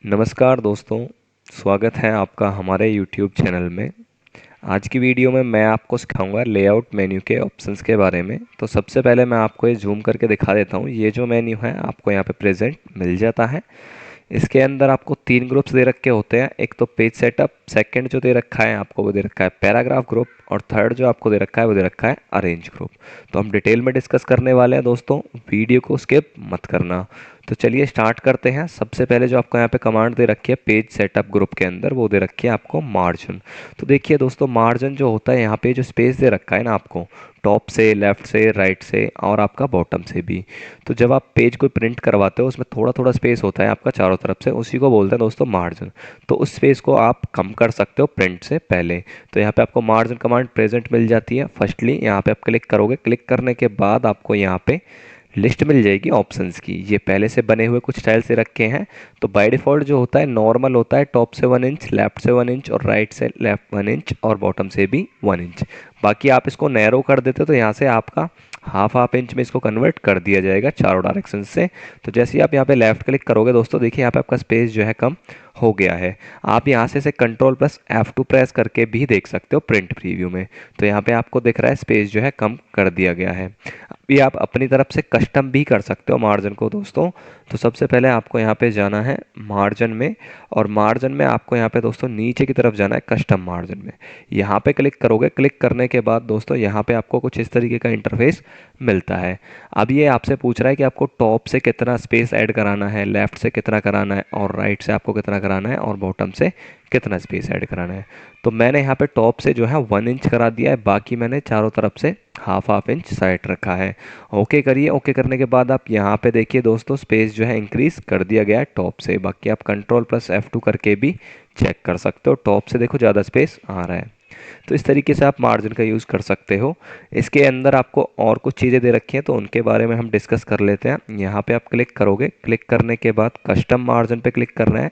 नमस्कार दोस्तों, स्वागत है आपका हमारे YouTube चैनल में। आज की वीडियो में मैं आपको सिखाऊंगा लेआउट मेन्यू के ऑप्शंस के बारे में। तो सबसे पहले मैं आपको ये जूम करके दिखा देता हूँ। ये जो मेन्यू है आपको यहाँ पे प्रेजेंट मिल जाता है। इसके अंदर आपको 3 ग्रुप्स दे रखे होते हैं। एक तो पेज सेटअप, सेकंड जो दे रखा है आपको वो दे रखा है पैराग्राफ ग्रुप, और थर्ड जो आपको दे रखा है वो दे रखा है अरेंज ग्रुप। तो हम डिटेल में डिस्कस करने वाले हैं दोस्तों, वीडियो को स्किप मत करना। तो चलिए स्टार्ट करते हैं। सबसे पहले जो आपको यहाँ पे कमांड दे रखी है पेज सेटअप ग्रुप के अंदर, वो दे रखी है आपको मार्जिन। तो देखिए दोस्तों, मार्जिन जो होता है यहाँ पे जो स्पेस दे रखा है ना आपको, टॉप से, लेफ्ट से, राइट से और आपका बॉटम से भी। तो जब आप पेज को प्रिंट करवाते हो उसमें थोड़ा थोड़ा स्पेस होता है आपका चारों तरफ से, उसी को बोलते हैं दोस्तों मार्जिन। तो उस स्पेस को आप कम कर सकते हो प्रिंट से पहले। तो यहाँ पे आपको मार्जिन कमांड प्रेजेंट मिल जाती है। फर्स्टली यहाँ पे आप क्लिक करोगे, क्लिक करने के बाद आपको यहाँ पे लिस्ट मिल जाएगी ऑप्शंस की। ये पहले से बने हुए कुछ स्टाइल से रखे हैं। तो बाय डिफ़ॉल्ट जो होता है नॉर्मल होता है, टॉप से 1 इंच, लेफ्ट से 1 इंच और राइट से लेफ्ट 1 इंच और बॉटम से भी 1 इंच। बाकी आप इसको नैरो कर देते हो तो यहाँ से आपका हाफ इंच में इसको कन्वर्ट कर दिया जाएगा चारों डायरेक्शन से। तो जैसे ही आप यहाँ पे लेफ्ट क्लिक करोगे दोस्तों, देखिए यहाँ पे आपका स्पेस जो है कम हो गया है। आप यहाँ से इसे कंट्रोल प्लस F2 प्रेस करके भी देख सकते हो प्रिंट प्रीव्यू में। तो यहाँ पे आपको दिख रहा है स्पेस जो है कम कर दिया गया है। अभी आप अपनी तरफ से कस्टम भी कर सकते हो मार्जिन को दोस्तों। तो सबसे पहले आपको यहाँ पे जाना है मार्जिन में, और मार्जिन में आपको यहाँ पे दोस्तों नीचे की तरफ जाना है कस्टम मार्जिन में। यहाँ पे क्लिक करोगे, क्लिक करने के बाद दोस्तों यहाँ पे आपको कुछ इस तरीके का इंटरफेस मिलता है। अब ये आपसे पूछ रहा है कि आपको टॉप से कितना स्पेस ऐड कराना है, लेफ्ट से कितना कराना है और राइट से आपको कितना कराना है और बॉटम से कितना स्पेस ऐड कराना है। तो मैंने यहाँ पे टॉप से जो है 1 इंच करा दिया है, बाकी मैंने चारों तरफ से हाफ इंच साइड रखा है। ओके करिए। ओके करने के बाद आप यहाँ पे देखिए दोस्तों स्पेस जो है इंक्रीज कर दिया गया है टॉप से। बाकी आप कंट्रोल प्लस F2 करके भी चेक कर सकते हो, टॉप से देखो ज़्यादा स्पेस आ रहा है। तो इस तरीके से आप मार्जिन का यूज़ कर सकते हो। इसके अंदर आपको और कुछ चीज़ें दे रखी हैं तो उनके बारे में हम डिस्कस कर लेते हैं। यहाँ पे आप क्लिक करोगे, क्लिक करने के बाद कस्टम मार्जिन पे क्लिक करना है,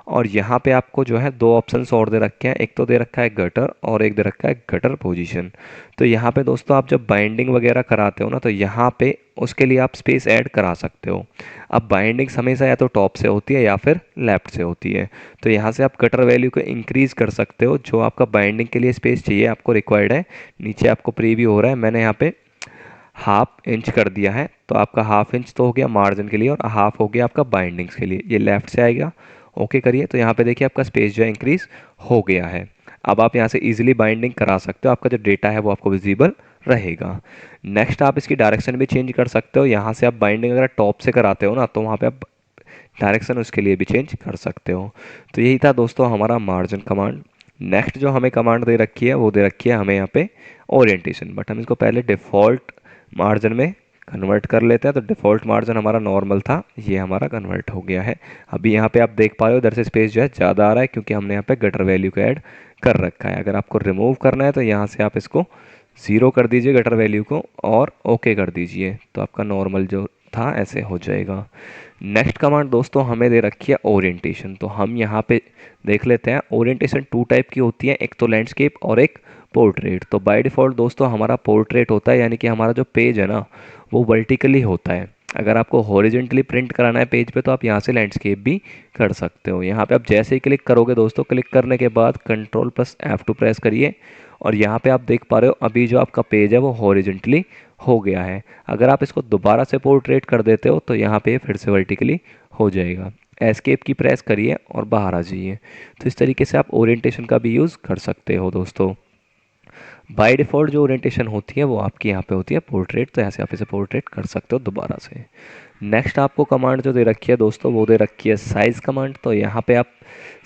और यहाँ पे आपको जो है 2 ऑप्शंस और दे रखे हैं। एक तो दे रखा है गटर और एक दे रखा है गटर पोजीशन। तो यहाँ पे दोस्तों आप जब बाइंडिंग वगैरह कराते हो ना, तो यहाँ पे उसके लिए आप स्पेस ऐड करा सकते हो। अब बाइंडिंग हमेशा या तो टॉप से होती है या फिर लेफ्ट से होती है। तो यहाँ से आप गटर वैल्यू को इंक्रीज कर सकते हो, जो आपका बाइंडिंग के लिए स्पेस चाहिए आपको रिक्वायर्ड है। नीचे आपको प्रीव्यू हो रहा है, मैंने यहाँ पे हाफ इंच कर दिया है। तो आपका हाफ इंच तो हो गया मार्जिन के लिए और हाफ हो गया आपका बाइंडिंग्स के लिए। ये लेफ्ट से आएगा। ओके करिए। तो यहाँ पे देखिए आपका स्पेस जो है इंक्रीज हो गया है। अब आप यहाँ से इजीली बाइंडिंग करा सकते हो, आपका जो डेटा है वो आपको विजिबल रहेगा। नेक्स्ट आप इसकी डायरेक्शन भी चेंज कर सकते हो। यहाँ से आप बाइंडिंग अगर टॉप से कराते हो ना, तो वहाँ पे आप डायरेक्शन उसके लिए भी चेंज कर सकते हो। तो यही था दोस्तों हमारा मार्जिन कमांड। नेक्स्ट जो हमें कमांड दे रखी है वो दे रखी है हमें यहाँ पे ओरिएंटेशन, बट हम इसको पहले डिफ़ॉल्ट मार्जिन में कन्वर्ट कर लेते हैं। तो डिफ़ॉल्ट मार्जिन हमारा नॉर्मल था, ये हमारा कन्वर्ट हो गया है। अभी यहाँ पे आप देख पा रहे हो इधर से स्पेस जो है ज़्यादा आ रहा है, क्योंकि हमने यहाँ पे गटर वैल्यू को ऐड कर रखा है। अगर आपको रिमूव करना है तो यहाँ से आप इसको 0 कर दीजिए गटर वैल्यू को और ओके कर दीजिए, तो आपका नॉर्मल जो था ऐसे हो जाएगा। नेक्स्ट कमांड दोस्तों हमें दे रखी है ओरिएंटेशन। तो हम यहाँ पे देख लेते हैं। ओरिएंटेशन 2 टाइप की होती है, एक तो लैंडस्केप और एक पोर्ट्रेट। तो बाय डिफ़ॉल्ट दोस्तों हमारा पोर्ट्रेट होता है, यानी कि हमारा जो पेज है ना वो वर्टिकली होता है। अगर आपको हॉरिजेंटली प्रिंट कराना है पेज पे तो आप यहाँ से लैंडस्केप भी कर सकते हो। यहाँ पे आप जैसे ही क्लिक करोगे दोस्तों, क्लिक करने के बाद कंट्रोल प्लस F2 प्रेस करिए, और यहाँ पे आप देख पा रहे हो अभी जो आपका पेज है वो हॉरिजेंटली हो गया है। अगर आप इसको दोबारा से पोर्ट्रेट कर देते हो तो यहाँ पे फिर से वर्टिकली हो जाएगा। एस्केप की प्रेस करिए और बाहर आ जाइए। तो इस तरीके से आप ओरिएंटेशन का भी यूज़ कर सकते हो दोस्तों। बाय डिफ़ॉल्ट जो ओरिएंटेशन होती है वो आपकी यहाँ पे होती है पोर्ट्रेट, तो ऐसे आप इसे पोर्ट्रेट कर सकते हो दोबारा से। नेक्स्ट आपको कमांड जो दे रखी है दोस्तों वो दे रखी है साइज़ कमांड। तो यहाँ पे आप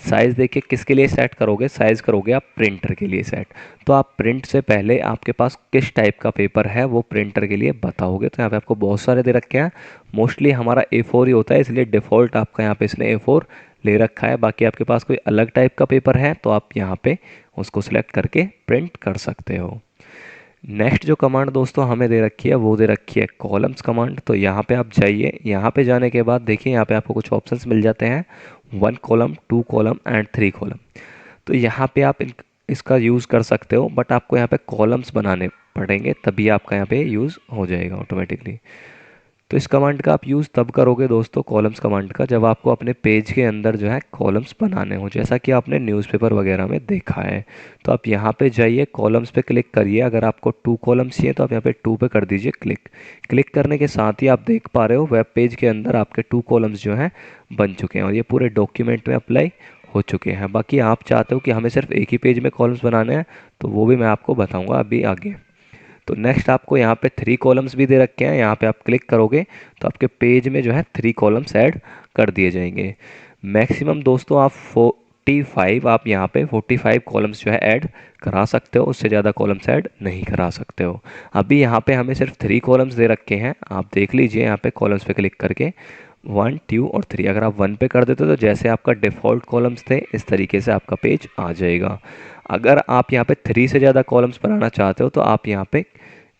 साइज़ देखिए किसके लिए सेट करोगे, साइज़ करोगे आप प्रिंटर के लिए सेट। तो आप प्रिंट से पहले आपके पास किस टाइप का पेपर है वो प्रिंटर के लिए बताओगे। तो यहाँ पे आपको बहुत सारे दे रखे हैं, मोस्टली हमारा A4 ही होता है, इसलिए डिफ़ॉल्ट आपका यहाँ पे इसने A4 ले रखा है। बाकी आपके पास कोई अलग टाइप का पेपर है तो आप यहाँ पे उसको सिलेक्ट करके प्रिंट कर सकते हो। नेक्स्ट जो कमांड दोस्तों हमें दे रखी है वो दे रखी है कॉलम्स कमांड। तो यहाँ पे आप जाइए, यहाँ पे जाने के बाद देखिए यहाँ पे आपको कुछ ऑप्शंस मिल जाते हैं, 1 कॉलम, 2 कॉलम एंड 3 कॉलम। तो यहाँ पे आप इसका यूज़ कर सकते हो, बट आपको यहाँ पे कॉलम्स बनाने पड़ेंगे तभी आपका यहाँ पे यूज़ हो जाएगा ऑटोमेटिकली। तो इस कमांड का आप यूज़ तब करोगे दोस्तों, कॉलम्स कमांड का, जब आपको अपने पेज के अंदर जो है कॉलम्स बनाने हो, जैसा कि आपने न्यूज़पेपर वगैरह में देखा है। तो आप यहाँ पे जाइए, कॉलम्स पे क्लिक करिए। अगर आपको 2 कॉलम्स चाहिए तो आप यहाँ पे 2 पे कर दीजिए क्लिक। क्लिक करने के साथ ही आप देख पा रहे हो वेब पेज के अंदर आपके 2 कॉलम्स जो हैं बन चुके हैं और ये पूरे डॉक्यूमेंट में अप्लाई हो चुके हैं। बाकी आप चाहते हो कि हमें सिर्फ एक ही पेज में कॉलम्स बनाने हैं, तो वो भी मैं आपको बताऊँगा अभी आगे। तो नेक्स्ट आपको यहाँ पे 3 कॉलम्स भी दे रखे हैं, यहाँ पे आप क्लिक करोगे तो आपके पेज में जो है 3 कॉलम्स ऐड कर दिए जाएंगे। मैक्सिमम दोस्तों आप 45, आप यहाँ पे 45 कॉलम्स जो है ऐड करा सकते हो, उससे ज़्यादा कॉलम्स ऐड नहीं करा सकते हो। अभी यहाँ पे हमें सिर्फ 3 कॉलम्स दे रखे हैं, आप देख लीजिए यहाँ पे कॉलम्स पे क्लिक करके 1, 2 और 3। अगर आप 1 पे कर देते तो जैसे आपका डिफ़ॉल्ट कॉलम्स थे इस तरीके से आपका पेज आ जाएगा। अगर आप यहाँ पे 3 से ज़्यादा कॉलम्स बनाना चाहते हो तो आप यहाँ पे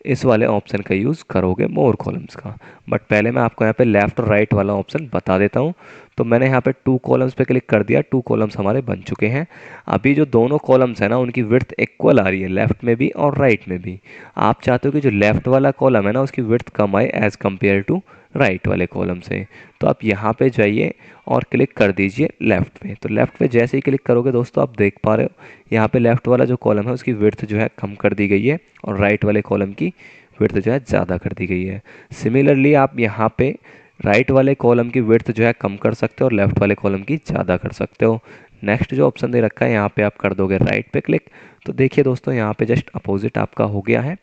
इस वाले ऑप्शन का यूज़ करोगे, मोर कॉलम्स का। बट पहले मैं आपको यहाँ पे लेफ़्ट और राइट वाला ऑप्शन बता देता हूँ। तो मैंने यहाँ पे 2 कॉलम्स पे क्लिक कर दिया, 2 कॉलम्स हमारे बन चुके हैं। अभी जो दोनों कॉलम्स हैं ना उनकी विड्थ इक्वल आ रही है, लेफ़्ट में भी और राइट में भी। आप चाहते हो कि जो लेफ़्ट वाला कॉलम है ना उसकी विड्थ कम आए एज़ कम्पेयर टू राइट वाले कॉलम से। तो आप यहाँ पे जाइए और क्लिक कर दीजिए लेफ़्ट पे। तो लेफ़्ट पे जैसे ही क्लिक करोगे दोस्तों आप देख पा रहे हो यहाँ पे लेफ़्ट वाला जो कॉलम है उसकी विड्थ जो है कम कर दी गई है और राइट वाले कॉलम की विड्थ जो है ज़्यादा कर दी गई है। सिमिलरली आप यहाँ पे राइट वाले कॉलम की विड्थ जो है कम कर सकते हो और लेफ़्ट वाले कॉलम की ज़्यादा कर सकते हो। नेक्स्ट जो ऑप्शन दे रखा है यहाँ पे आप कर दोगे राइट पे क्लिक। तो देखिए दोस्तों यहाँ पे जस्ट अपोजिट आपका हो गया है।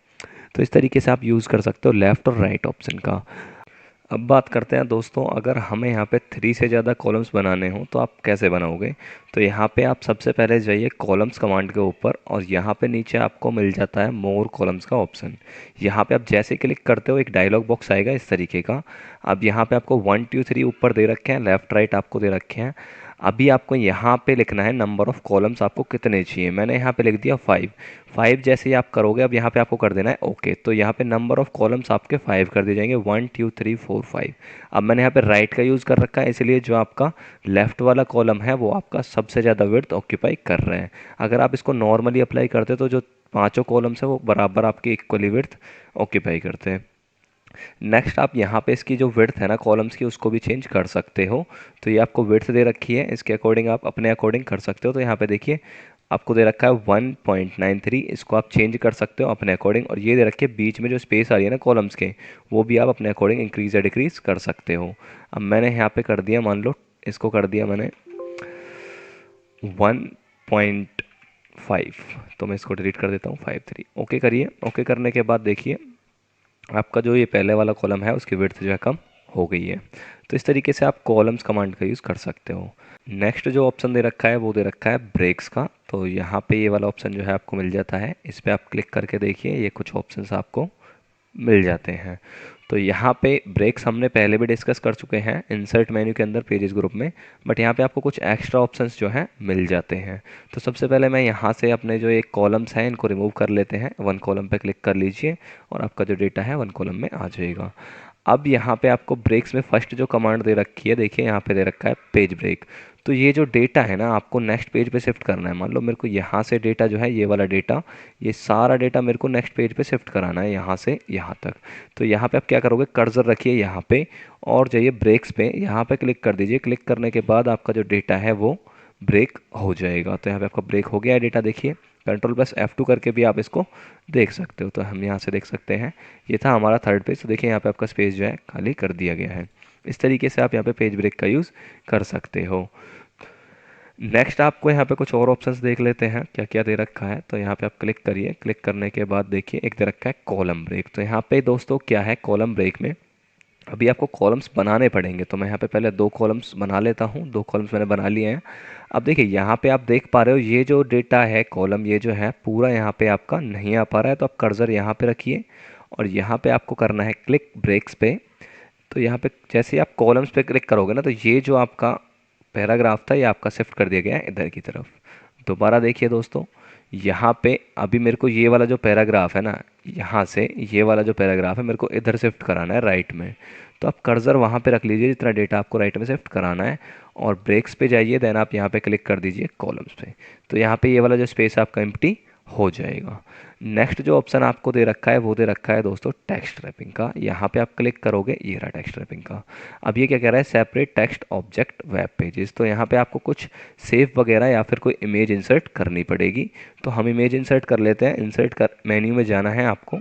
तो इस तरीके से आप यूज़ कर सकते हो लेफ़्ट और राइट ऑप्शन का। अब बात करते हैं दोस्तों, अगर हमें यहाँ पे 3 से ज़्यादा कॉलम्स बनाने हों तो आप कैसे बनाओगे। तो यहाँ पे आप सबसे पहले जाइए कॉलम्स कमांड के ऊपर और यहाँ पे नीचे आपको मिल जाता है मोर कॉलम्स का ऑप्शन। यहाँ पे आप जैसे क्लिक करते हो एक डायलॉग बॉक्स आएगा इस तरीके का। अब यहाँ पे आपको 1, 2, 3 ऊपर दे रखे हैं, लेफ़्ट राइट आपको दे रखे हैं। अभी आपको यहाँ पे लिखना है नंबर ऑफ़ कॉलम्स आपको कितने चाहिए। मैंने यहाँ पे लिख दिया 5। 5 जैसे ही आप करोगे अब यहाँ पे आपको कर देना है ओके। तो यहाँ पे नंबर ऑफ़ कॉलम्स आपके 5 कर दिए जाएंगे, 1, 2, 3, 4, 5। अब मैंने यहाँ पे राइट का यूज़ कर रखा है इसलिए जो आपका लेफ़्ट वाला कॉलम है वो आपका सबसे ज़्यादा विड्थ ऑक्यूपाई कर रहे हैं। अगर आप इसको नॉर्मली अप्लाई करते तो जो 5 कॉलम्स है वो बराबर आपकी इक्वली विड्थ ऑक्यूपाई करते हैं। नेक्स्ट आप यहाँ पे इसकी जो विड्थ है ना कॉलम्स की उसको भी चेंज कर सकते हो। तो ये आपको विड्थ दे रखी है, इसके अकॉर्डिंग आप अपने अकॉर्डिंग कर सकते हो। तो यहाँ पे देखिए आपको दे रखा है 1.93, इसको आप चेंज कर सकते हो अपने अकॉर्डिंग। और ये दे रखी है बीच में जो स्पेस आ रही है ना कॉलम्स के, वो भी आप अपने अकॉर्डिंग इंक्रीज या डिक्रीज कर सकते हो। अब मैंने यहाँ पे कर दिया, मान लो इसको कर दिया मैंने 1.5, तो मैं इसको डिलीट कर देता हूँ 5.3। ओके करिए। ओके करने के बाद देखिए आपका जो ये पहले वाला कॉलम है उसकी विड्थ जो है कम हो गई है। तो इस तरीके से आप कॉलम्स कमांड का यूज़ कर सकते हो। नेक्स्ट जो ऑप्शन दे रखा है वो दे रखा है ब्रेक्स का। तो यहाँ पे ये वाला ऑप्शन जो है आपको मिल जाता है, इस पर आप क्लिक करके देखिए ये कुछ ऑप्शंस आपको मिल जाते हैं। तो यहाँ पे ब्रेक्स हमने पहले भी डिस्कस कर चुके हैं इंसर्ट मेन्यू के अंदर पेजेस ग्रुप में, बट यहाँ पे आपको कुछ एक्स्ट्रा ऑप्शंस जो हैं मिल जाते हैं। तो सबसे पहले मैं यहाँ से अपने जो एक कॉलम्स हैं इनको रिमूव कर लेते हैं। 1 कॉलम पे क्लिक कर लीजिए और आपका जो डेटा है 1 कॉलम में आ जाएगा। अब यहाँ पे आपको ब्रेक्स में फर्स्ट जो कमांड दे रखी है, देखिए यहाँ पे दे रखा है पेज ब्रेक। तो ये जो डेटा है ना आपको नेक्स्ट पेज पे शिफ्ट करना है। मान लो मेरे को यहाँ से डेटा जो है ये वाला डेटा, ये सारा डेटा मेरे को नेक्स्ट पेज पे शिफ्ट कराना है यहाँ से यहाँ तक। तो यहाँ पे आप क्या करोगे, कर्सर रखिए यहाँ पे और जाइए ब्रेक्स पे, यहाँ पे क्लिक कर दीजिए। क्लिक करने के बाद आपका जो डेटा है वो ब्रेक हो जाएगा। तो यहाँ पे आपका ब्रेक हो गया है डेटा, देखिए Ctrl+F2 करके भी आप इसको देख सकते हो। तो हम यहाँ से देख सकते हैं ये था हमारा थर्ड पेज। तो देखिए यहाँ पे आपका स्पेस जो है खाली कर दिया गया है। इस तरीके से आप यहाँ पे पेज ब्रेक का यूज़ कर सकते हो। नेक्स्ट आपको यहाँ पे कुछ और ऑप्शंस देख लेते हैं क्या क्या दे रखा है। तो यहाँ पे आप क्लिक करिए। क्लिक करने के बाद देखिए एक दे रखा है कॉलम ब्रेक। तो यहाँ पे दोस्तों क्या है, कॉलम ब्रेक में अभी आपको कॉलम्स बनाने पड़ेंगे। तो मैं यहाँ पे पहले 2 कॉलम्स बना लेता हूँ। 2 कॉलम्स मैंने बना लिए हैं। अब देखिए यहाँ पे आप देख पा रहे हो ये जो डेटा है कॉलम, ये जो है पूरा यहाँ पे आपका नहीं आ पा रहा है। तो आप कर्सर यहाँ पे रखिए और यहाँ पे आपको करना है क्लिक ब्रेक्स पे। तो यहाँ पे जैसे ही आप कॉलम्स पे क्लिक करोगे ना तो ये जो आपका पैराग्राफ था ये आपका शिफ्ट कर दिया गया है इधर की तरफ। दोबारा देखिए दोस्तों, यहाँ पे अभी मेरे को ये वाला जो पैराग्राफ है ना, यहाँ से ये वाला जो पैराग्राफ है मेरे को इधर शिफ्ट कराना है राइट में। तो आप कर्सर वहाँ पे रख लीजिए जितना डेटा आपको राइट में शिफ्ट कराना है और ब्रेक्स पे जाइए। देन आप यहाँ पे क्लिक कर दीजिए कॉलम्स पे। तो यहाँ पे ये वाला जो स्पेस आपका एम्प्टी हो जाएगा। नेक्स्ट जो ऑप्शन आपको दे रखा है वो दे रखा है दोस्तों टेक्स्ट रैपिंग का। यहाँ पे आप क्लिक करोगे, ये रहा टेक्स्ट रैपिंग का। अब ये क्या कह रहा है, separate text object web pages. तो यहाँ पे आपको कुछ सेव वगैरह या फिर कोई इमेज इंसर्ट करनी पड़ेगी। तो हम इमेज इंसर्ट कर लेते हैं। इंसर्ट कर मेन्यू में जाना है आपको।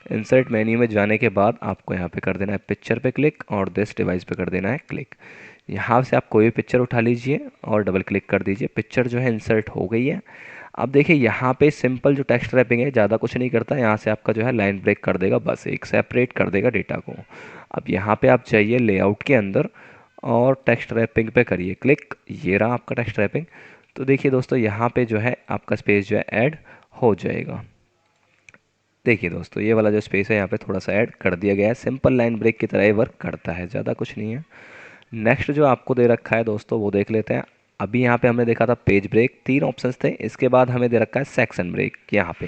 इंसर्ट मेन्यू में जाने के बाद आपको यहाँ पे कर देना है पिक्चर पे क्लिक और दिस डिवाइस पे कर देना है क्लिक। यहाँ से आप कोई भी पिक्चर उठा लीजिए और डबल क्लिक कर दीजिए। पिक्चर जो है इंसर्ट हो गई है। अब देखिए यहाँ पे सिंपल जो टेक्स्ट रैपिंग है, ज़्यादा कुछ नहीं करता। यहाँ से आपका जो है लाइन ब्रेक कर देगा, बस एक सेपरेट कर देगा डेटा को। अब यहाँ पे आप जाइए लेआउट के अंदर और टेक्स्ट रैपिंग पे करिए क्लिक। ये रहा आपका टेक्स्ट रैपिंग। तो देखिए दोस्तों यहाँ पे जो है आपका स्पेस जो है ऐड हो जाएगा। देखिए दोस्तों ये वाला जो स्पेस है यहाँ पे थोड़ा सा ऐड कर दिया गया है। सिंपल लाइन ब्रेक की तरह ही वर्क करता है, ज़्यादा कुछ नहीं है। नेक्स्ट जो आपको दे रखा है दोस्तों वो देख लेते हैं। अभी यहाँ पे हमने देखा था पेज ब्रेक, 3 ऑप्शंस थे। इसके बाद हमें दे रखा है सेक्शन ब्रेक यहाँ पे।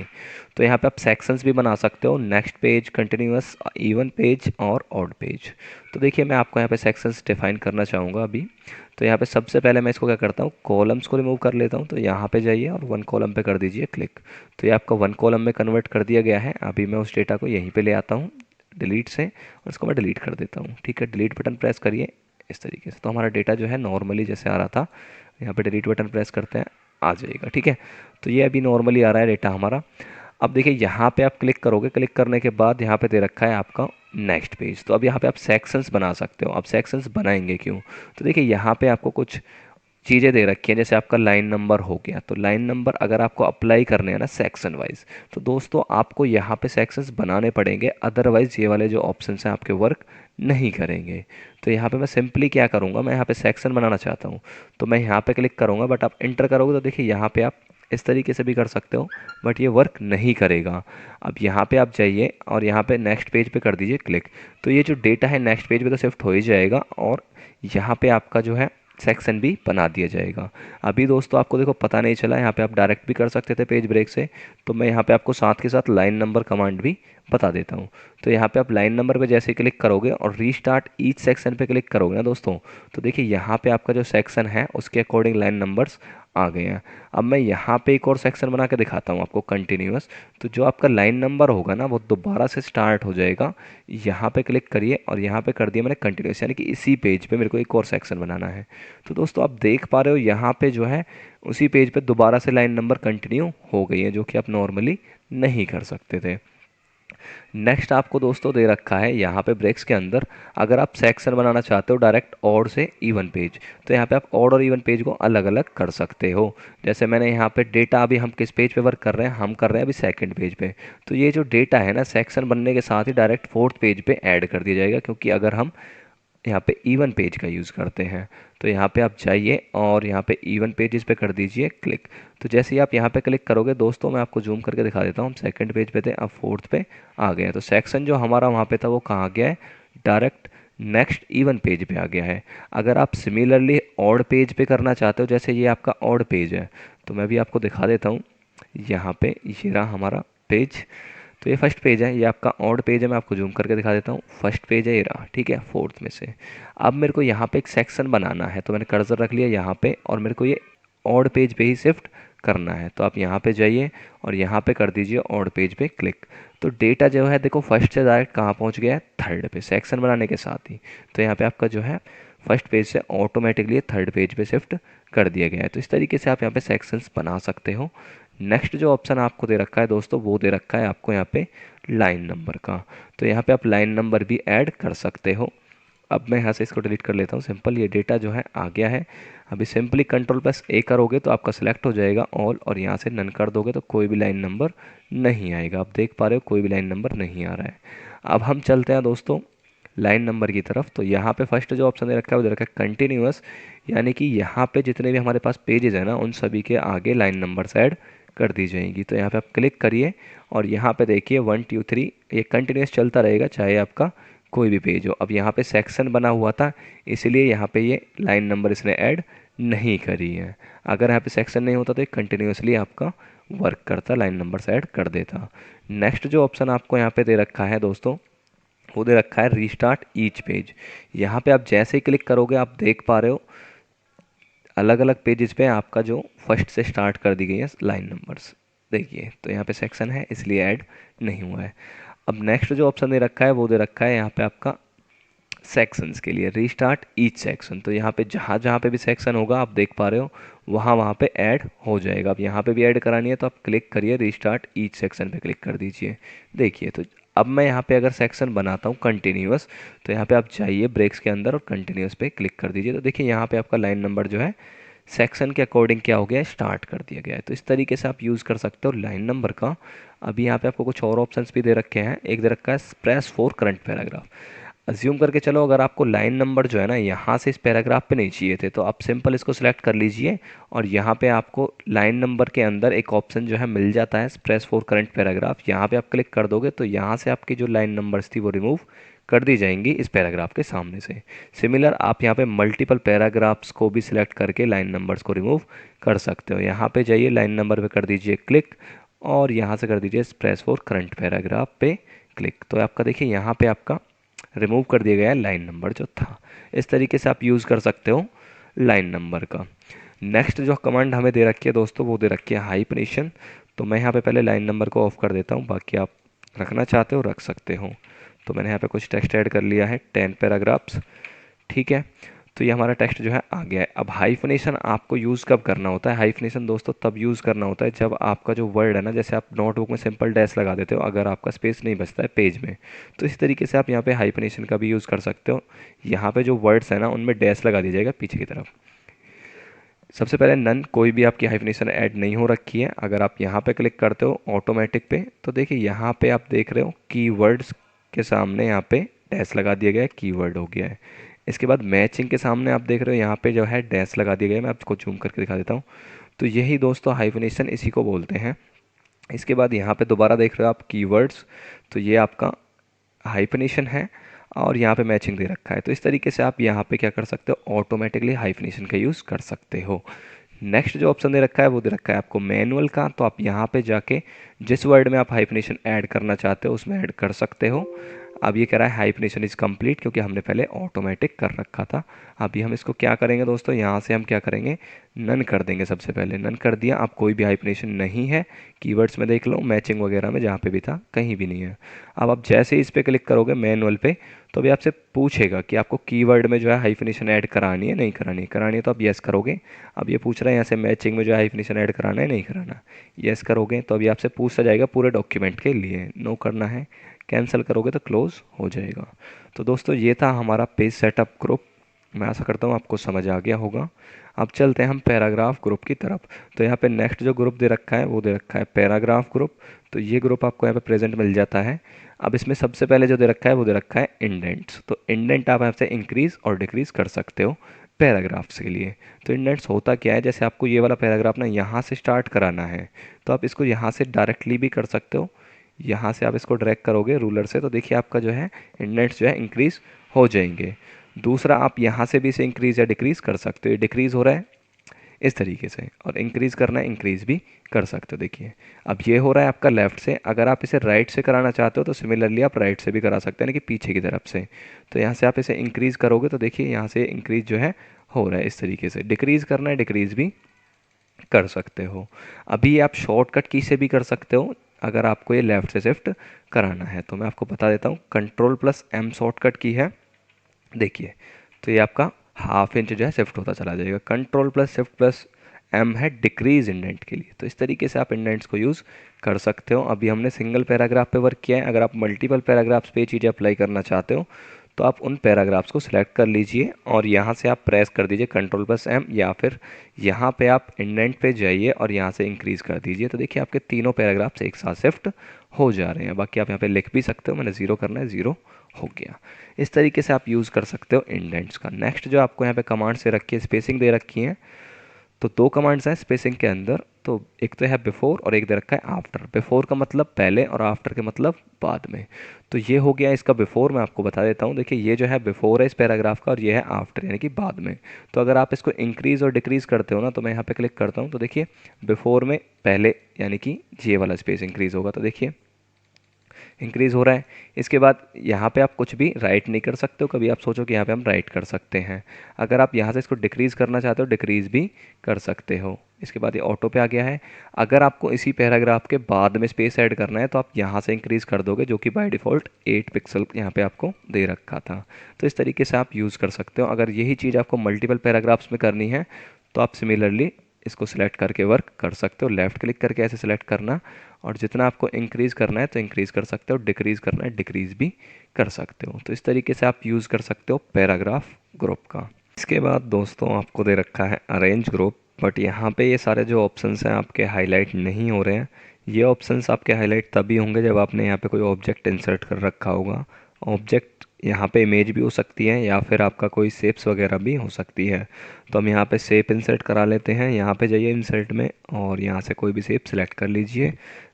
तो यहाँ पे आप सेक्शंस भी बना सकते हो, next page, continuous, even page और ऑड पेज। तो देखिए मैं आपको यहाँ पे सेक्शंस डिफाइन करना चाहूँगा अभी। तो यहाँ पे सबसे पहले मैं इसको क्या करता हूँ, कॉलम्स को रिमूव कर लेता हूँ। तो यहाँ पे जाइए और 1 कॉलम पे कर दीजिए क्लिक। तो ये आपका 1 कॉलम में कन्वर्ट कर दिया गया है। अभी मैं उस डेटा को यहीं पे ले आता हूँ डिलीट से और इसको मैं डिलीट कर देता हूँ। ठीक है, डिलीट बटन प्रेस करिए इस तरीके से। तो हमारा डेटा जो है नॉर्मली जैसे आ रहा था, यहाँ पे डिलीट बटन प्रेस करते हैं, आ जाएगा। ठीक है, तो ये अभी नॉर्मली आ रहा है डेटा हमारा। अब देखिए यहाँ पे आप क्लिक करोगे, क्लिक करने के बाद यहाँ पे दे रखा है आपका नेक्स्ट पेज। तो अब यहाँ पे आप सेक्शंस बना सकते हो। अब सेक्शंस बनाएंगे क्यों, तो देखिए यहाँ पे आपको कुछ चीज़ें दे रखी हैं। जैसे आपका लाइन नंबर हो गया, तो लाइन नंबर अगर आपको अप्लाई करने हैं ना सेक्शन वाइज, तो दोस्तों आपको यहाँ पे सेक्शंस बनाने पड़ेंगे, अदरवाइज ये वाले जो ऑप्शंस हैं आपके वर्क नहीं करेंगे। तो यहाँ पे मैं सिंपली क्या करूँगा, मैं यहाँ पे सेक्शन बनाना चाहता हूँ तो मैं यहाँ पे क्लिक करूँगा। बट आप इंटर करोगे तो देखिए यहाँ पे आप इस तरीके से भी कर सकते हो, बट ये वर्क नहीं करेगा। अब यहाँ पे आप जाइए और यहाँ पे नेक्स्ट पेज पे कर दीजिए क्लिक। तो ये जो डेटा है नेक्स्ट पेज पे तो शिफ्ट हो ही जाएगा और यहाँ पे आपका जो है सेक्शन भी बना दिया जाएगा। अभी दोस्तों आपको देखो पता नहीं चला, यहाँ पे आप डायरेक्ट भी कर सकते थे पेज ब्रेक से। तो मैं यहाँ पे आपको साथ के साथ लाइन नंबर कमांड भी बता देता हूँ। तो यहाँ पे आप लाइन नंबर पे जैसे क्लिक करोगे और रीस्टार्ट ईच सेक्शन पे क्लिक करोगे ना दोस्तों, तो देखिए यहाँ पे आपका जो सेक्शन है उसके अकॉर्डिंग लाइन नंबर्स आ गए हैं। अब मैं यहाँ पे एक और सेक्शन बना के दिखाता हूँ आपको कंटिन्यूअस। तो जो आपका लाइन नंबर होगा ना वो दोबारा से स्टार्ट हो जाएगा। यहाँ पे क्लिक करिए और यहाँ पे कर दिया मैंने कंटिन्यूअस, यानी कि इसी पेज पे मेरे को एक और सेक्शन बनाना है। तो दोस्तों आप देख पा रहे हो यहाँ पे जो है उसी पेज पे दोबारा से लाइन नंबर कंटिन्यू हो गई है, जो कि आप नॉर्मली नहीं कर सकते थे। नेक्स्ट आपको दोस्तों दे रखा है यहाँ पे ब्रेक्स के अंदर, अगर आप सेक्शन बनाना चाहते हो डायरेक्ट ऑड से इवन पेज, तो यहाँ पे आप ऑड और इवन पेज को अलग अलग कर सकते हो। जैसे मैंने यहाँ पे डेटा, अभी हम किस पेज पे वर्क कर रहे हैं, हम कर रहे हैं अभी सेकंड पेज पे। तो ये जो डेटा है ना सेक्शन बनने के साथ ही डायरेक्ट फोर्थ पेज पे ऐड कर दिया जाएगा, क्योंकि अगर हम यहाँ पे इवन पेज का यूज़ करते हैं। तो यहाँ पे आप जाइए और यहाँ पे इवन पेजेस पे कर दीजिए क्लिक। तो जैसे ही आप यहाँ पे क्लिक करोगे दोस्तों, मैं आपको जूम करके दिखा देता हूँ। हम सेकंड पेज पे थे, अब फोर्थ पे आ गए हैं। तो सेक्शन जो हमारा वहाँ पे था वो कहाँ आ गया है, डायरेक्ट नेक्स्ट इवन पेज पे आ गया है। अगर आप सिमिलरली ऑड पेज पे करना चाहते हो, जैसे ये आपका ऑड पेज है, तो मैं भी आपको दिखा देता हूँ। यहाँ पे ये रहा हमारा पेज। तो ये फर्स्ट पेज है, ये आपका ऑड पेज है। मैं आपको जूम करके दिखा देता हूँ। फर्स्ट पेज है ये रहा, ठीक है, फोर्थ में से। अब मेरे को यहाँ पे एक सेक्शन बनाना है, तो मैंने कर्सर रख लिया यहाँ पे और मेरे को ये ऑड पेज पे ही शिफ्ट करना है। तो आप यहाँ पे जाइए और यहाँ पे कर दीजिए ऑड पेज पे क्लिक। तो डेटा जो है देखो फर्स्ट से डायरेक्ट कहाँ पहुँच गया है, थर्ड पे, सेक्शन बनाने के साथ ही। तो यहाँ पे आपका जो है फर्स्ट पेज से ऑटोमेटिकली थर्ड पेज पे शिफ्ट कर दिया गया है। तो इस तरीके से आप यहाँ पे सेक्शंस बना सकते हो। नेक्स्ट जो ऑप्शन आपको दे रखा है दोस्तों, वो दे रखा है आपको यहाँ पे लाइन नंबर का। तो यहाँ पे आप लाइन नंबर भी ऐड कर सकते हो। अब मैं यहाँ से इसको डिलीट कर लेता हूँ। सिंपल ये डेटा जो है आ गया है। अभी सिंपली कंट्रोल+A करोगे तो आपका सिलेक्ट हो जाएगा ऑल, और यहाँ से नन कर दोगे तो कोई भी लाइन नंबर नहीं आएगा। आप देख पा रहे हो कोई भी लाइन नंबर नहीं आ रहा है। अब हम चलते हैं दोस्तों लाइन नंबर की तरफ। तो यहाँ पे फर्स्ट जो ऑप्शन दे रखा है वो दे रखा है कंटिन्यूअस, यानी कि यहाँ पे जितने भी हमारे पास पेजेस है ना उन सभी के आगे लाइन नंबर्स ऐड कर दी जाएंगी। तो यहाँ पे आप क्लिक करिए और यहाँ पे देखिए 1 2 3 ये कंटिन्यूस चलता रहेगा, चाहे आपका कोई भी पेज हो। अब यहाँ पे सेक्शन बना हुआ था, इसलिए यहाँ पे ये लाइन नंबर इसने ऐड नहीं करी है। अगर यहाँ पे सेक्शन नहीं होता तो ये कंटिन्यूसली आपका वर्क करता, लाइन नंबर्स ऐड कर देता। नेक्स्ट जो ऑप्शन आपको यहाँ पे दे रखा है दोस्तों, वो दे रखा है रीस्टार्ट ईच पेज। यहाँ पे आप जैसे ही क्लिक करोगे आप देख पा रहे हो अलग अलग पेजेस पे आपका जो फर्स्ट से स्टार्ट कर दी गई है लाइन नंबर्स। देखिए तो यहाँ पे सेक्शन है इसलिए ऐड नहीं हुआ है। अब नेक्स्ट जो ऑप्शन दे रखा है वो दे रखा है यहाँ पे आपका सेक्शंस के लिए रीस्टार्ट ईच सेक्शन। तो यहाँ पे जहाँ जहाँ पे भी सेक्शन होगा आप देख पा रहे हो वहाँ वहाँ पे ऐड हो जाएगा। अब यहाँ पे भी ऐड करानी है तो आप क्लिक करिए रीस्टार्ट ईच सेक्शन पे क्लिक कर दीजिए। देखिए तो अब मैं यहाँ पे अगर सेक्शन बनाता हूँ कंटिन्यूअस, तो यहाँ पे आप जाइए ब्रेक्स के अंदर और कंटिन्यूअस पे क्लिक कर दीजिए। तो देखिए यहाँ पे आपका लाइन नंबर जो है सेक्शन के अकॉर्डिंग क्या हो गया है, स्टार्ट कर दिया गया है। तो इस तरीके से आप यूज़ कर सकते हो लाइन नंबर का। अभी यहाँ पे आपको कुछ और ऑप्शंस भी दे रखे हैं। एक दे रखा है press for current paragraph. Assume करके चलो अगर आपको लाइन नंबर जो है ना यहाँ से इस पैराग्राफ पे नहीं चाहिए थे, तो आप सिंपल इसको सिलेक्ट कर लीजिए और यहाँ पे आपको लाइन नंबर के अंदर एक ऑप्शन जो है मिल जाता है प्रेस फॉर करंट पैराग्राफ। यहाँ पे आप क्लिक कर दोगे तो यहाँ से आपकी जो लाइन नंबर्स थी वो रिमूव कर दी जाएंगी इस पैराग्राफ के सामने से। सिमिलर आप यहाँ पे मल्टीपल पैराग्राफ्स को भी सिलेक्ट करके लाइन नंबर्स को रिमूव कर सकते हो। यहाँ पे जाइए लाइन नंबर पे कर दीजिए क्लिक और यहाँ से कर दीजिए प्रेस फॉर करंट पैराग्राफ पे क्लिक। तो आपका देखिए यहाँ पे आपका रिमूव कर दिया गया है लाइन नंबर जो था। इस तरीके से आप यूज़ कर सकते हो लाइन नंबर का। नेक्स्ट जो कमांड हमें दे रखी है दोस्तों वो दे रखी है हाइपनेशन। तो मैं यहाँ पे पहले लाइन नंबर को ऑफ कर देता हूँ, बाकी आप रखना चाहते हो रख सकते हो। तो मैंने यहाँ पे कुछ टेक्स्ट ऐड कर लिया है 10 पैराग्राफ्स, ठीक है। तो ये हमारा टेक्स्ट जो है आ गया है। अब हाइफनेशन आपको यूज़ कब करना होता है? हाइफनेशन दोस्तों तब यूज़ करना होता है जब आपका जो वर्ड है ना, जैसे आप नोटबुक में सिंपल डैश लगा देते हो अगर आपका स्पेस नहीं बचता है पेज में, तो इसी तरीके से आप यहाँ पे हाइफनेशन का भी यूज़ कर सकते हो। यहाँ पे जो वर्ड्स है ना उनमें डैश लगा दिया जाएगा पीछे की तरफ। सबसे पहले नन, कोई भी आपकी हाइफनेशन ऐड नहीं हो रखी है। अगर आप यहाँ पे क्लिक करते हो ऑटोमेटिक पे, तो देखिए यहाँ पे आप देख रहे हो कीवर्ड्स के सामने यहाँ पे डैश लगा दिया गया है, कीवर्ड हो गया है। इसके बाद मैचिंग के सामने आप देख रहे हो यहाँ पे जो है डैश लगा दिया गया है। मैं आपको जूम करके दिखा देता हूँ। तो यही दोस्तों हाइफनेशन इसी को बोलते हैं। इसके बाद यहाँ पे दोबारा देख रहे हो आप कीवर्ड्स, तो ये आपका हाइफनेशन है और यहाँ पे मैचिंग दे रखा है। तो इस तरीके से आप यहाँ पे क्या कर सकते हो, ऑटोमेटिकली हाइफनेशन का यूज़ कर सकते हो। नेक्स्ट जो ऑप्शन दे रखा है वो दे रखा है आपको मैनुअल का। तो आप यहाँ पे जाके जिस वर्ड में आप हाइफनेशन ऐड करना चाहते हो उसमें ऐड कर सकते हो। अब ये कह रहा है हाइफनेशन इज़ कंप्लीट, क्योंकि हमने पहले ऑटोमेटिक कर रखा था। अभी हम इसको क्या करेंगे दोस्तों, यहाँ से हम क्या करेंगे, नन कर देंगे। सबसे पहले नन कर दिया। अब कोई भी हाइफनेशन नहीं है, कीवर्ड्स में देख लो, मैचिंग वगैरह में जहाँ पे भी था कहीं भी नहीं है। अब आप जैसे ही इस पर क्लिक करोगे मैनुअल पे, तो अभी आपसे पूछेगा कि आपको कीवर्ड में जो है हाइफनेशन ऐड करानी है नहीं करानी है। करानी है तो आप येस करोगे। अब ये पूछ रहा है यहाँ से मैचिंग में जो है हाइफनेशन ऐड कराना है नहीं कराना, येस करोगे तो अभी आपसे पूछता जाएगा पूरे डॉक्यूमेंट के लिए, नो करना है, कैंसिल करोगे तो क्लोज हो जाएगा। तो दोस्तों ये था हमारा पेज सेटअप ग्रुप। मैं आशा करता हूँ आपको समझ आ गया होगा। अब चलते हैं हम पैराग्राफ ग्रुप की तरफ। तो यहाँ पे नेक्स्ट जो ग्रुप दे रखा है वो दे रखा है पैराग्राफ ग्रुप। तो ये ग्रुप आपको यहाँ पे प्रेजेंट मिल जाता है। अब इसमें सबसे पहले जो दे रखा है वो दे रखा है इंडेंट्स। तो इंडेंट आप यहाँ से इंक्रीज़ और डिक्रीज़ कर सकते हो पैराग्राफ्स के लिए। तो इंडेंट्स होता क्या है, जैसे आपको ये वाला पैराग्राफ ना यहाँ से स्टार्ट कराना है तो आप इसको यहाँ से डायरेक्टली भी कर सकते हो। यहाँ से आप इसको ड्रैग करोगे रूलर से तो देखिए आपका जो है इंडेंट्स जो है इंक्रीज़ हो जाएंगे। दूसरा आप यहाँ से भी इसे इंक्रीज़ या डिक्रीज़ कर सकते हो। डिक्रीज़ हो रहा है इस तरीके से, और इंक्रीज़ करना है इंक्रीज़ भी कर सकते हो। देखिए अब ये हो रहा है आपका लेफ़्ट से। अगर आप इसे राइट से कराना चाहते हो तो सिमिलरली आप राइट से भी करा सकते हैं, यानी कि पीछे की तरफ से। तो यहाँ से आप इसे इंक्रीज़ करोगे तो देखिए यहाँ से इंक्रीज़ जो है हो रहा है इस तरीके से। डिक्रीज़ करना है डिक्रीज़ भी कर सकते हो। अभी आप शॉर्टकट की से भी कर सकते हो अगर आपको ये लेफ़्ट से शिफ्ट कराना है। तो मैं आपको बता देता हूँ, Ctrl+M शॉर्टकट की है। देखिए तो ये आपका हाफ इंच जो है शिफ्ट होता चला जाएगा। Ctrl+Shift+M है डिक्रीज इंडेंट के लिए। तो इस तरीके से आप इंडेंट्स को यूज़ कर सकते हो। अभी हमने सिंगल पैराग्राफ पे वर्क किया है। अगर आप मल्टीपल पैराग्राफ्स पे चीज़ें अप्लाई करना चाहते हो तो आप उन पैराग्राफ्स को सिलेक्ट कर लीजिए और यहाँ से आप प्रेस कर दीजिए Ctrl+M, या फिर यहाँ पे आप इंडेंट पे जाइए और यहाँ से इंक्रीज़ कर दीजिए। तो देखिए आपके तीनों पैराग्राफ्स एक साथ शिफ्ट हो जा रहे हैं। बाकी आप यहाँ पे लिख भी सकते हो, मैंने ज़ीरो करना है, ज़ीरो हो गया। इस तरीके से आप यूज़ कर सकते हो इंडेंट्स का। नेक्स्ट जो आपको यहाँ पे कमांड से रखी है, स्पेसिंग दे रखी है। तो दो कमांड्स हैं स्पेसिंग के अंदर। तो एक तो है बिफोर और एक दे रखा है आफ्टर। बिफोर का मतलब पहले और आफ्टर के मतलब बाद में। तो ये हो गया इसका बिफोर। मैं आपको बता देता हूँ, देखिए ये जो है बिफोर है इस पैराग्राफ का और ये है आफ्टर यानी कि बाद में। तो अगर आप इसको इंक्रीज़ और डिक्रीज़ करते हो ना, तो मैं यहाँ पे क्लिक करता हूँ तो देखिए बिफोर में पहले यानी कि ये वाला स्पेस इंक्रीज़ होगा। तो देखिए इंक्रीज़ हो रहा है। इसके बाद यहाँ पे आप कुछ भी राइट नहीं कर सकते हो। कभी आप सोचो कि यहाँ पे हम राइट कर सकते हैं। अगर आप यहाँ से इसको डिक्रीज़ करना चाहते हो डिक्रीज़ भी कर सकते हो। इसके बाद ये ऑटो पे आ गया है। अगर आपको इसी पैराग्राफ के बाद में स्पेस ऐड करना है तो आप यहाँ से इंक्रीज़ कर दोगे, जो कि बाय डिफ़ॉल्ट 8 पिक्सल यहाँ पे आपको दे रखा था। तो इस तरीके से आप यूज़ कर सकते हो। अगर यही चीज़ आपको मल्टीपल पैराग्राफ्स में करनी है तो आप सिमिलरली इसको सिलेक्ट करके वर्क कर सकते हो। लेफ़्ट क्लिक करके ऐसे सिलेक्ट करना, और जितना आपको इंक्रीज़ करना है तो इंक्रीज़ कर सकते हो, डिक्रीज़ करना है डिक्रीज़ भी कर सकते हो। तो इस तरीके से आप यूज़ कर सकते हो पैराग्राफ ग्रुप का। इसके बाद दोस्तों आपको दे रखा है अरेंज ग्रुप, बट यहाँ पे ये सारे जो ऑप्शंस हैं आपके हाईलाइट नहीं हो रहे हैं। ये ऑप्शंस आपके हाईलाइट तभी होंगे जब आपने यहाँ पे कोई ऑब्जेक्ट इंसर्ट कर रखा होगा। ऑब्जेक्ट यहाँ पे इमेज भी हो सकती है या फिर आपका कोई शेप्स वगैरह भी हो सकती है। तो हम यहाँ पे शेप इंसर्ट करा लेते हैं। यहाँ पे जाइए इंसर्ट में और यहाँ से कोई भी शेप सिलेक्ट कर लीजिए।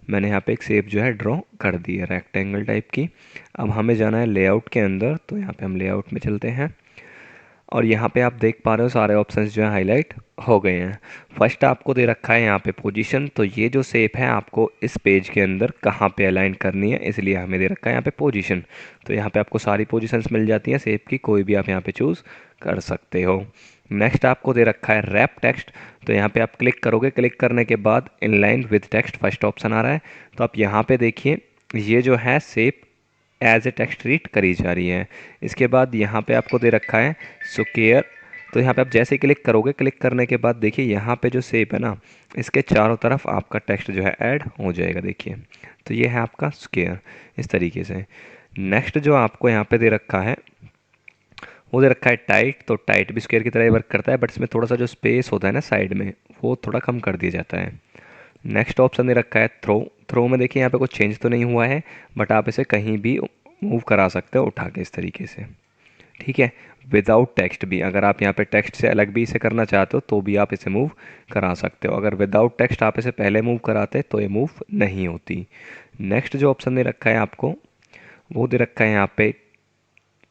मैंने यहाँ पे एक शेप जो है ड्रॉ कर दी है रेक्टेंगल टाइप की। अब हमें जाना है लेआउट के अंदर, तो यहाँ पे हम लेआउट में चलते हैं और यहाँ पे आप देख पा रहे हो सारे ऑप्शंस जो है हाईलाइट हो गए हैं। फर्स्ट आपको दे रखा है यहाँ पे पोजीशन, तो ये जो शेप है आपको इस पेज के अंदर कहाँ पे अलाइन करनी है, इसलिए हमें दे रखा है यहाँ पे पोजीशन। तो यहाँ पे आपको सारी पोजीशंस मिल जाती हैं शेप की, कोई भी आप यहाँ पे चूज़ कर सकते हो। नेक्स्ट आपको दे रखा है रैप टेक्स्ट, तो यहाँ पे आप क्लिक करोगे, क्लिक करने के बाद inline with text first option आ रहा है। तो आप यहाँ पे देखिए ये जो है shape as a text read करी जा रही है। इसके बाद यहाँ पे आपको दे रखा है स्क्वायर, तो यहाँ पे आप जैसे ही क्लिक करोगे, क्लिक करने के बाद देखिए यहाँ पे जो शेप है ना, इसके चारों तरफ आपका टेक्स्ट जो है ऐड हो जाएगा। देखिए तो ये है आपका स्क्वायर इस तरीके से। नेक्स्ट जो आपको यहाँ पे दे रखा है वो दे रखा है टाइट, तो टाइट भी स्क्वायर की तरह ही वर्क करता है, बट इसमें थोड़ा सा जो स्पेस होता है ना साइड में वो थोड़ा कम कर दिया जाता है। नेक्स्ट ऑप्शन दे रखा है थ्रो। थ्रो में देखिए यहाँ पे कुछ चेंज तो नहीं हुआ है, बट आप इसे कहीं भी मूव करा सकते हो उठा के इस तरीके से, ठीक है। विदाउट टेक्स्ट भी, अगर आप यहाँ पे टेक्स्ट से अलग भी इसे करना चाहते हो तो भी आप इसे मूव करा सकते हो। अगर विदाउट टेक्स्ट आप इसे पहले मूव कराते तो ये मूव नहीं होती। नेक्स्ट जो ऑप्शन दे रखा है आपको वो दे रखा है यहाँ पे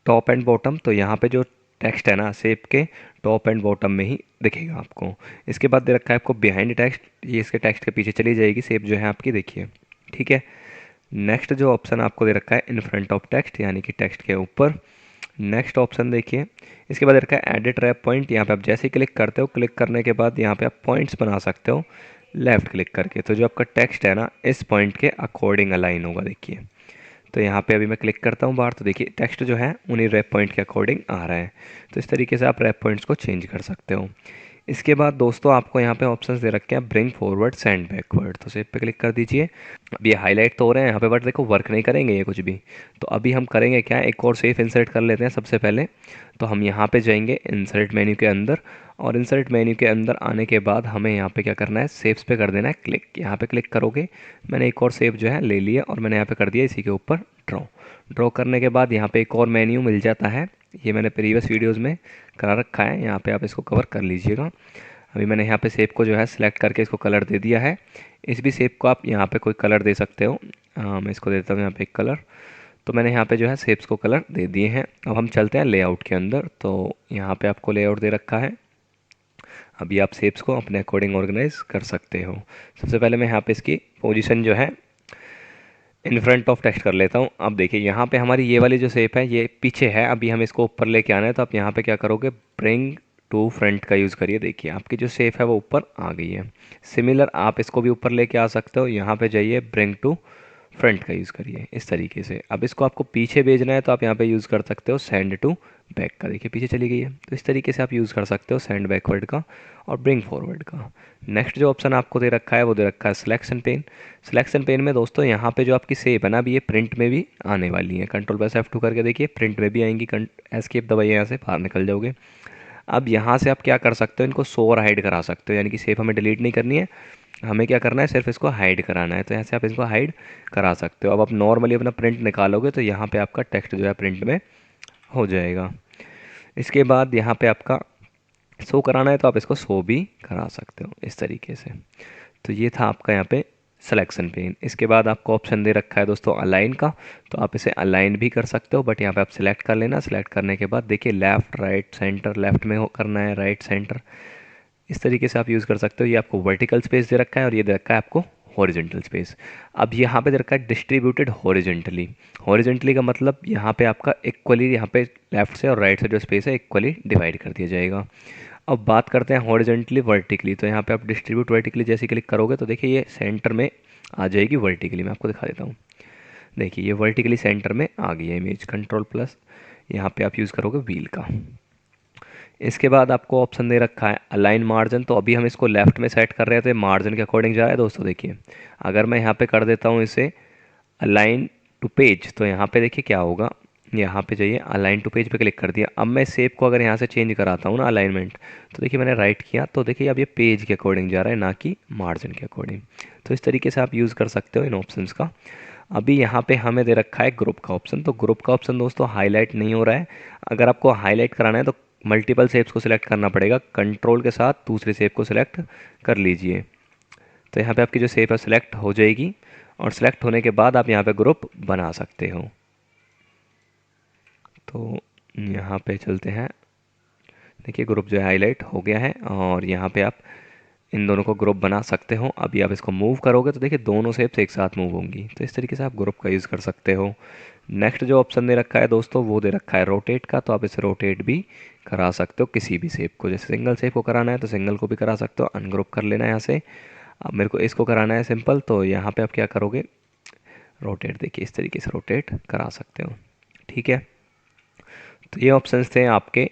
टॉप एंड बॉटम, तो यहाँ पे जो टेक्स्ट है ना शेप के टॉप एंड बॉटम में ही दिखेगा आपको। इसके बाद दे रखा है आपको बिहाइंड टेक्स्ट, ये इसके टेक्स्ट के पीछे चली जाएगी शेप जो है आपकी, देखिए ठीक है। नेक्स्ट जो ऑप्शन आपको दे रखा है इन फ्रंट ऑफ टेक्स्ट, यानी कि टेक्स्ट के ऊपर। नेक्स्ट ऑप्शन देखिए, इसके बाद दे रखा है एडिट रैप पॉइंट, यहाँ पे आप जैसे ही क्लिक करते हो, क्लिक करने के बाद यहाँ पे आप पॉइंट्स बना सकते हो लेफ्ट क्लिक करके, तो जो आपका टेक्स्ट है ना इस पॉइंट के अकॉर्डिंग अलाइन होगा। देखिए तो यहाँ पे अभी मैं क्लिक करता हूँ बाहर, तो देखिए टेक्स्ट जो है उन्हीं रैप पॉइंट के अकॉर्डिंग आ रहा है। तो इस तरीके से आप रैप पॉइंट्स को चेंज कर सकते हो। इसके बाद दोस्तों आपको यहाँ पे ऑप्शंस दे रखे हैं ब्रिंग फॉरवर्ड सेंड बैकवर्ड, तो सेव पे क्लिक कर दीजिए। अब ये हाईलाइट तो हो रहे हैं यहाँ पे, बट देखो वर्क नहीं करेंगे ये कुछ भी। तो अभी हम करेंगे क्या, एक और सेफ इंसर्ट कर लेते हैं सबसे पहले। तो हम यहाँ पे जाएंगे इंसर्ट मेन्यू के अंदर, और इंसर्ट मेन्यू के अंदर आने के बाद हमें यहाँ पे क्या करना है, सेव्स पे कर देना है क्लिक। यहाँ पे क्लिक करोगे, मैंने एक और सेव जो है ले लिया और मैंने यहाँ पे कर दिया इसी के ऊपर ड्रॉ। ड्रॉ करने के बाद यहाँ पे एक और मेन्यू मिल जाता है, ये मैंने प्रीवियस वीडियोज़ में करा रखा है, यहाँ पे आप इसको कवर कर लीजिएगा। अभी मैंने यहाँ पे शेप को जो है सिलेक्ट करके इसको कलर दे दिया है। इस भी शेप को आप यहाँ पे कोई कलर दे सकते हो। मैं इसको देता हूँ यहाँ पे एक कलर। तो मैंने यहाँ पे जो है शेप्स को कलर दे दिए हैं। अब हम चलते हैं लेआउट के अंदर, तो यहाँ पे आपको लेआउट दे रखा है। अभी आप शेप्स को अपने अकॉर्डिंग ऑर्गेनाइज कर सकते हो। सबसे पहले मैं यहाँ पे इसकी पोजीशन जो है इन फ्रंट ऑफ टेक्स्ट कर लेता हूँ। अब देखिए यहाँ पे हमारी ये वाली जो शेप है ये पीछे है, अभी हम इसको ऊपर लेके आना है, तो आप यहाँ पे क्या करोगे, ब्रिंग टू फ्रंट का यूज़ करिए। देखिए आपकी जो शेप है वो ऊपर आ गई है। सिमिलर आप इसको भी ऊपर लेके आ सकते हो, यहाँ पे जाइए ब्रिंग टू फ्रंट का यूज़ करिए इस तरीके से। अब इसको आपको पीछे भेजना है तो आप यहाँ पे यूज़ कर सकते हो सेंड टू बैक का, देखिए पीछे चली गई है। तो इस तरीके से आप यूज़ कर सकते हो सेंड बैकवर्ड का और ब्रिंग फॉरवर्ड का। नेक्स्ट जो ऑप्शन आपको दे रखा है वो दे रखा है सिलेक्शन पेन। सिलेक्शन पेन में दोस्तों यहाँ पे जो आपकी शेप है ना, अभी ये प्रिंट में भी आने वाली है। कंट्रोल प्लस F2 करके देखिए प्रिंट में भी आएंगी। एस्केप दबाइए, यहाँ से बाहर निकल जाओगे। अब यहाँ से आप क्या कर सकते हो, इनको शो और हाइड करा सकते हो, यानी कि शेप हमें डिलीट नहीं करनी है, हमें क्या करना है सिर्फ इसको हाइड कराना है। तो यहाँ से आप इसको हाइड करा सकते हो। अब आप नॉर्मली अपना प्रिंट निकालोगे तो यहाँ पे आपका टेक्स्ट जो है प्रिंट में हो जाएगा। इसके बाद यहाँ पे आपका शो कराना है तो आप इसको शो भी करा सकते हो इस तरीके से। तो ये था आपका यहाँ पे सिलेक्शन पेन। इसके बाद आपको ऑप्शन दे रखा है दोस्तों अलाइन का, तो आप इसे अलाइन भी कर सकते हो, बट यहाँ पे आप सिलेक्ट कर लेना। सिलेक्ट करने के बाद देखिए लेफ़्ट राइट सेंटर, लेफ़्ट में हो करना है, राइट सेंटर, इस तरीके से आप यूज़ कर सकते हो। ये आपको वर्टिकल स्पेस दे रखा है और ये दे रखा है आपको हॉरिजेंटल स्पेस। अब यहाँ पे दे रखा है डिस्ट्रीब्यूटेड हॉरिजेंटली। हॉरिजेंटली का मतलब यहाँ पे आपका इक्वली, यहाँ पे लेफ्ट से और राइट से जो स्पेस है इक्वली डिवाइड कर दिया जाएगा। अब बात करते हैं हॉरिजॉन्टली वर्टिकली। तो यहाँ पे आप डिस्ट्रीब्यूट वर्टिकली जैसे क्लिक करोगे तो देखिए ये सेंटर में आ जाएगी वर्टिकली। मैं आपको दिखा देता हूँ, देखिए ये वर्टिकली सेंटर में आ गई है इमेज। कंट्रोल प्लस यहाँ पे आप यूज़ करोगे व्हील का। इसके बाद आपको ऑप्शन दे रखा है अलाइन मार्जिन। तो अभी हम इसको लेफ्ट में सेट कर रहे थे, मार्जिन के अकॉर्डिंग जा रहा है दोस्तों। देखिए अगर मैं यहाँ पे कर देता हूँ इसे अलाइन टू पेज, तो यहाँ पे देखिए क्या होगा, यहाँ पे जाइए अलाइन टू पेज पे क्लिक कर दिया। अब मैं शेप को अगर यहाँ से चेंज कराता हूँ ना अलाइनमेंट, तो देखिए मैंने राइट किया तो देखिए अब ये पेज के अकॉर्डिंग जा रहा है, ना कि मार्जिन के अकॉर्डिंग। तो इस तरीके से आप यूज़ कर सकते हो इन ऑप्शंस का। अभी यहाँ पे हमें दे रखा है ग्रुप का ऑप्शन। तो ग्रुप का ऑप्शन दोस्तों हाईलाइट नहीं हो रहा है। अगर आपको हाईलाइट कराना है तो मल्टीपल शेप्स को सिलेक्ट करना पड़ेगा, कंट्रोल के साथ दूसरे शेप को सिलेक्ट कर लीजिए। तो यहाँ पे आपकी जो शेप है सिलेक्ट हो जाएगी और सिलेक्ट होने के बाद आप यहाँ पे ग्रुप बना सकते हो। तो यहाँ पे चलते हैं, देखिए ग्रुप जो है हाईलाइट हो गया है और यहाँ पे आप इन दोनों को ग्रुप बना सकते हो। अभी आप इसको मूव करोगे तो देखिए दोनों शेप्स एक साथ मूव होंगी। तो इस तरीके से आप ग्रुप का यूज़ कर सकते हो। नेक्स्ट जो ऑप्शन दे रखा है दोस्तों वो दे रखा है रोटेट का। तो आप इसे रोटेट भी करा सकते हो किसी भी शेप को। जैसे सिंगल शेप को कराना है तो सिंगल को भी करा सकते हो, अनग्रुप कर लेना है यहाँ से। अब मेरे को इसको कराना है सिंपल, तो यहाँ पे आप क्या करोगे रोटेट, देखिए इस तरीके से रोटेट करा सकते हो। ठीक है, तो ये ऑप्शंस थे आपके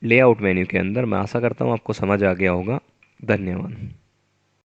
लेआउट मेन्यू के अंदर। मैं आशा करता हूँ आपको समझ आ गया होगा। धन्यवाद।